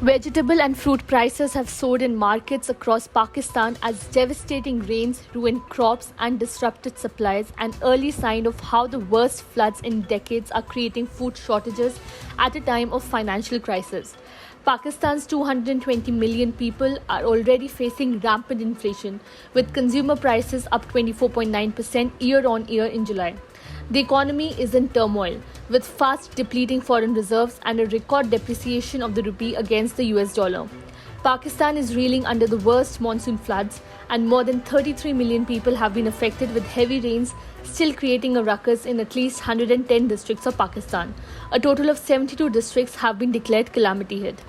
Vegetable and fruit prices have soared in markets across Pakistan as devastating rains ruined crops and disrupted supplies, an early sign of how the worst floods in decades are creating food shortages at a time of financial crisis. Pakistan's 220 million people are already facing rampant inflation, with consumer prices up 24.9% year on year in July. The economy is in turmoil, with fast depleting foreign reserves and a record depreciation of the rupee against the US dollar. Pakistan is reeling under the worst monsoon floods, and more than 33 million people have been affected, with heavy rains still creating a ruckus in at least 110 districts of Pakistan. A total of 72 districts have been declared calamity hit.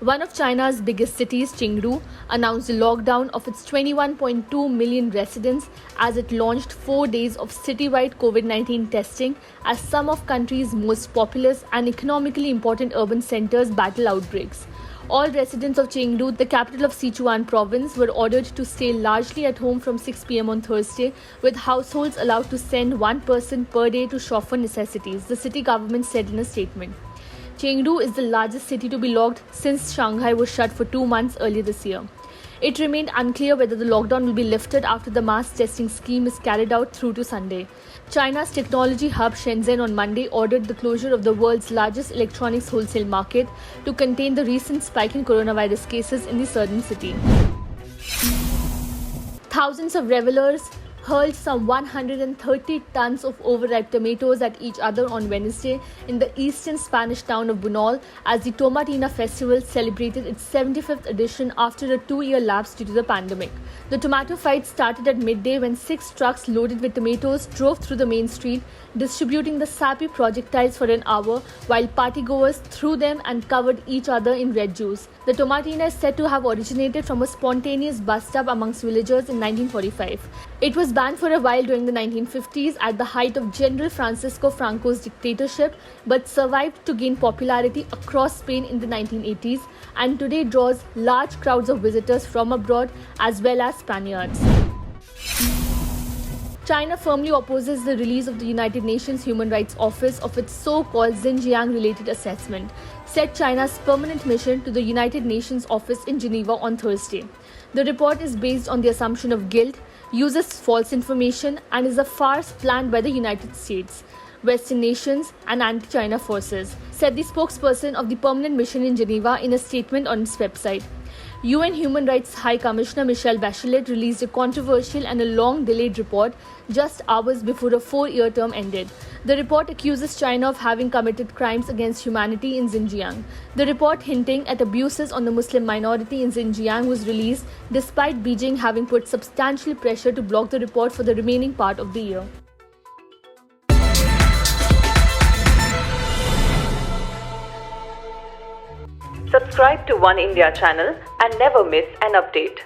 One of China's biggest cities, Chengdu, announced a lockdown of its 21.2 million residents as it launched 4 days of citywide COVID-19 testing as some of country's most populous and economically important urban centers battle outbreaks. All residents of Chengdu, the capital of Sichuan province, were ordered to stay largely at home from 6 p.m. on Thursday, with households allowed to send one person per day to shop for necessities, the city government said in a statement. Chengdu is the largest city to be locked since Shanghai was shut for 2 months earlier this year. It remained unclear whether the lockdown will be lifted after the mass testing scheme is carried out through to Sunday. China's technology hub Shenzhen on Monday ordered the closure of the world's largest electronics wholesale market to contain the recent spike in coronavirus cases in the southern city. Thousands of revelers hurled some 130 tons of overripe tomatoes at each other on Wednesday in the eastern Spanish town of Bunol as the Tomatina Festival celebrated its 75th edition after a 2-year lapse due to the pandemic. The tomato fight started at midday when 6 trucks loaded with tomatoes drove through the main street, distributing the sappy projectiles for an hour while partygoers threw them and covered each other in red juice. The Tomatina is said to have originated from a spontaneous bust-up amongst villagers in 1945. It was banned for a while during the 1950s at the height of General Francisco Franco's dictatorship, but survived to gain popularity across Spain in the 1980s and today draws large crowds of visitors from abroad as well as Spaniards. China firmly opposes the release of the United Nations Human Rights Office of its so-called Xinjiang-related assessment, said China's permanent mission to the United Nations office in Geneva on Thursday. The report is based on the assumption of guilt, uses false information, and is a farce planned by the United States, Western nations, and anti-China forces, said the spokesperson of the permanent mission in Geneva in a statement on its website. UN Human Rights High Commissioner Michelle Bachelet released a controversial and a long-delayed report just hours before a 4-year term ended. The report accuses China of having committed crimes against humanity in Xinjiang. The report, hinting at abuses on the Muslim minority in Xinjiang, was released despite Beijing having put substantial pressure to block the report for the remaining part of the year. Subscribe to One India channel and never miss an update.